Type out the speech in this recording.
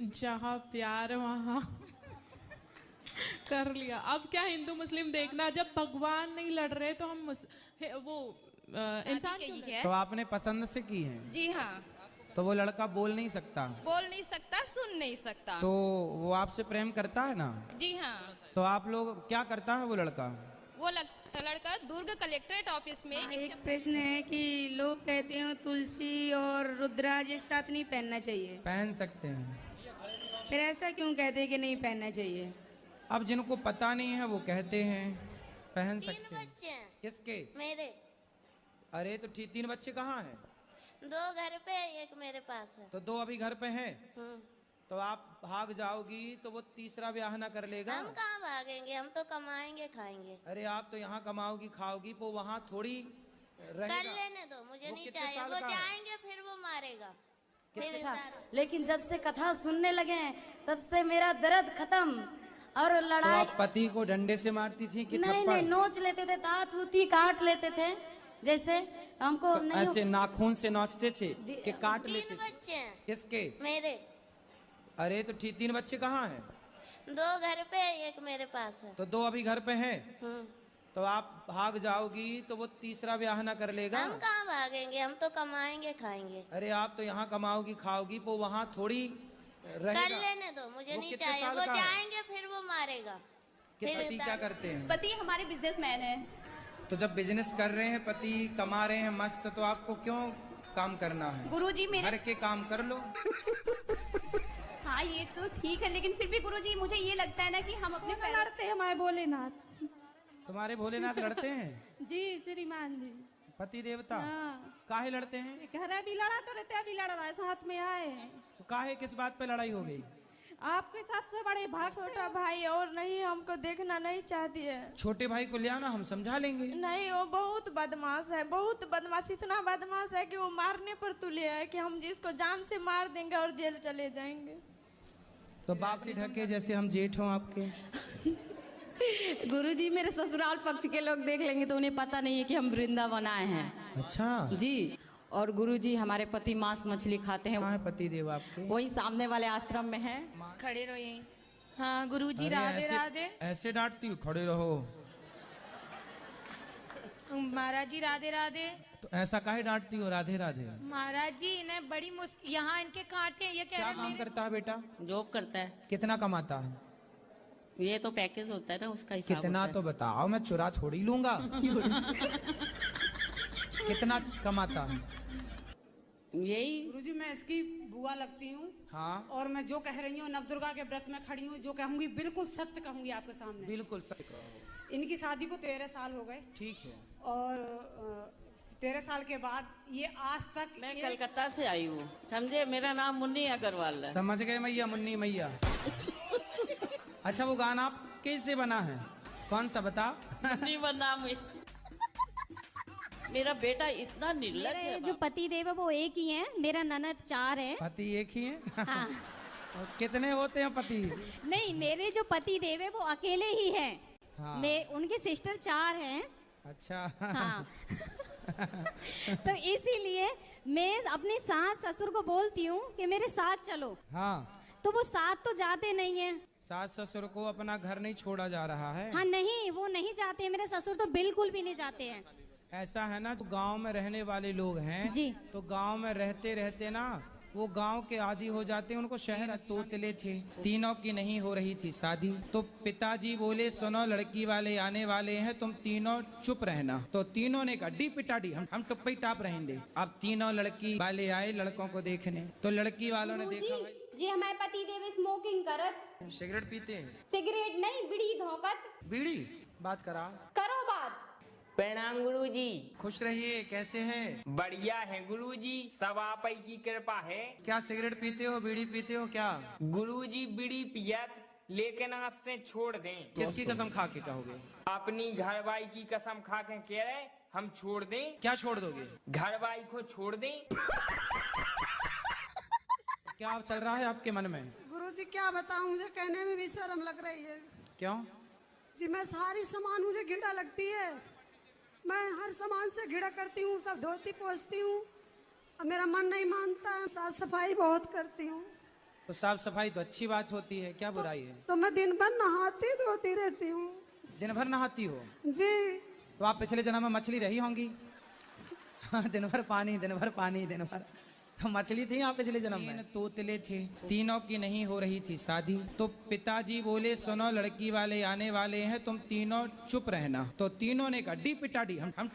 जहाँ प्यार वहाँ कर लिया। अब क्या हिंदू मुस्लिम देखना, जब भगवान नहीं लड़ रहे तो हम इंसान क्यों लड़? है। तो आपने पसंद से की है, जी हाँ। तो वो लड़का बोल नहीं सकता, बोल नहीं सकता, सुन नहीं सकता। तो वो आपसे प्रेम करता है ना? जी हाँ। तो आप लोग क्या करता है वो लड़का? वो लड़का दुर्ग कलेक्ट्रेट ऑफिस में एक प्रश्न है कि लोग कहते हैं तुलसी और रुद्राज एक साथ नहीं पहनना चाहिए, पहन सकते हैं। फिर ऐसा क्यों कहते हैं कि नहीं पहनना चाहिए? अब जिनको पता नहीं है वो कहते हैं पहन सकते 3 हैं। बच्चे हैं किसके? मेरे। अरे तो 3 बच्चे कहाँ हैं? 2 घर पे, एक मेरे पास है। तो 2 अभी घर पे हैं। हम्म। तो आप भाग जाओगी तो वो तीसरा ब्याह ना कर लेगा। हम कहाँ भागेंगे, हम तो कमाएंगे खाएंगे। अरे आप तो यहाँ कमाओगी खाओगी, वो वहाँ थोड़ी कर रहेगा। लेने दो, मुझे वो नहीं कितने चाहिए। साल वो का है? जाएंगे फिर वो मारेगा। फिर लेकिन जब से कथा सुनने लगे हैं तब से मेरा दर्द खत्म। और तो लड़ाई आप पति को डंडे से मारती थी कि नहीं थप्पड़? नहीं, नोच लेते थे, दांत उती काट लेते थे, जैसे हमको तो नहीं। ऐसे नाखून से नोचते थे कि काट 3 लेते थे? बच्चे हैं किसके? मेरे। अरे तो 3 बच्चे कहाँ हैं? 2 घर पे, एक मेरे पास है। तो 2 अभी घर पे हैं। हम्म। तो आप भाग जाओगी तो वो तीसरा ब्याह ना कर लेगा। हम कहाँ भागेंगे, हम तो कमाएंगे खाएंगे। अरे आप तो यहाँ कमाओगी खाओगी, वो वहाँ थोड़ी रहेगा। कर लेने दो, मुझे वो नहीं कितने चाहिए। साल वो का है? जाएंगे फिर वो मारेगा। कि फिर पति क्या करते हैं? पति हमारे बिजनेसमैन है। तो जब बिजनेस कर रहे हैं, पति कमा रहे हैं मस्त, तो आपको क्यों काम करना है? गुरुजी घर मेरे, के काम कर लो। हाँ ये तो ठीक है, लेकिन फिर भी गुरुजी मुझे ये लगता है ना कि हम अपने पैरों- लड़ते हैं हमारे भोलेनाथ तुम्हारे भोलेनाथ लड़ते हैं? जी श्रीमान जी। पति देवता हाँ। काहे लड़ते हैं? घर भी लड़ा तो रहते, अभी लड़ रहा है, साथ में आए हैं। तो काहे किस बात पे लड़ाई हो गई? आपके साथ से बड़े भाग छोटा भाई और नहीं, हमको देखना नहीं चाहती है। छोटे भाई को ले आना, हम समझा लेंगे। नहीं, वो बहुत बदमाश है, बहुत बदमाश, इतना बदमाश है कि वो मारने पर तुले है कि हम जिसको जान से मार देंगे और जेल चले जाएंगे। तो बाप से ढके जैसे हम जेठ हों आपके। गुरुजी मेरे ससुराल पक्ष के लोग देख लेंगे तो उन्हें पता नहीं है कि हम वृंदावन आए हैं। अच्छा, जी। और गुरुजी हमारे पति मांस मछली खाते हैं, कहाँ है पति देव आपके? वही सामने वाले आश्रम में है। खड़े रहो यहीं। हाँ गुरुजी, अरे राधे ऐसे- राधे। ऐसे डांटती हूँ, खड़े रहो। महाराज जी राधे राधे। तो ऐसा काहे डांटती हो? राधे राधे। महाराज जी इन्हें बड़ी मुश्किल, यहाँ इनके कांटे हैं, ये कह क्या रहे काम मेरे- करता है बेटा? जॉब करता है। कितना कमाता है? ये तो पैकेज होता है ना, उसका हिसाब कितना होता है। तो बताओ, मैं चुरा थोड़ी लूंगा। कितना कमाता है? यही गुरुजी मैं इसकी बुआ लगती हूँ। हाँ, और मैं जो कह रही हूँ नवदुर्गा के व्रत में खड़ी हूँ, जो कहूंगी बिल्कुल सत्य कहूंगी आपके सामने। बिल्कुल सही कहो। इनकी शादी को 13 साल हो गए ठीक है। और 13 साल के बाद ये आज तक मैं कलकत्ता से आई हूँ, समझे। मेरा नाम मुन्नी अग्रवाल है। समझ गए मैया, मुन्नी मैया। अच्छा, वो गाना आप कैसे बना है? कौन सा बता? मुन्नी बना मेरा बेटा इतना निर्लज मेरे है। जो पति देव है वो एक ही है, मेरा ननद 4 है। पति एक ही है? हाँ। और कितने होते हैं पति? नहीं, मेरे जो पति देव है वो अकेले ही हैं। हाँ। मैं उनके सिस्टर 4 हैं। अच्छा। हाँ। तो इसीलिए मैं अपने सास ससुर को बोलती हूँ कि मेरे साथ चलो, हाँ, तो वो साथ तो जाते नहीं है। सास ससुर को अपना घर नहीं छोड़ा जा रहा है। हाँ नहीं, वो नहीं जाते हैं, मेरे ससुर तो बिल्कुल भी नहीं जाते हैं। ऐसा है ना, जो गांव में रहने वाले लोग हैं जी, तो गांव में रहते रहते ना वो गांव के आदी हो जाते हैं, उनको शहर तोतले थे। तीनों की नहीं हो रही थी शादी, तो पिताजी बोले सुनो लड़की वाले आने वाले हैं, तुम तीनों चुप रहना। तो तीनों ने कहा डी पिटाडी, हम टुप्पी टाप रहेंगे। अब तीनों लड़की वाले आए लड़कों को देखने, तो लड़की वालों ने देखा भाई जी हमारे पति देव स्मोकिंग करत, सिगरेट पीते हैं। सिगरेट नहीं बीड़ी धोकत। बीड़ी बात करा। करो बात। प्रणाम गुरुजी। खुश रहिए, कैसे हैं? बढ़िया है गुरुजी, सब आप ही की कृपा है। क्या सिगरेट पीते हो, बीड़ी पीते हो क्या? गुरुजी बीड़ी पियत, लेकिन आज से छोड़ दें। किसकी कसम खा के कहोगे? अपनी घरवाई की कसम खा के कह रहे हम छोड़ दें। क्या छोड़ दोगे? घरवाई को छोड़ दें। क्या चल रहा है आपके मन में? गुरुजी क्या बताऊं, मुझे कहने में भी शर्म लग रही है। क्यों? जी मैं सारी सामान मुझे घिड़ा लगती है, मैं हर सामान से घिड़ा करती हूँ, सब धोती पोंछती हूँ, अब मेरा मन नहीं मानता, साफ सफाई बहुत करती हूँ। तो साफ सफाई तो अच्छी बात होती है, क्या बुराई है? तो मैं दिन भर नहाती धोती रहती हूँ। दिन भर नहाती हो? जी। तो आप पिछले जन्म में मछली रही होंगी। दिन भर पानी, दिन भर पानी, दिन भर तो मछली थी आप पिछले जन्म में। 3 तोतले थे, तीनों की नहीं हो रही थी शादी। तो पिताजी बोले सुनो लड़की वाले आने वाले हैं, तुम तीनों चुप रहना। तो तीनों ने कहा डी पिटा डी, हम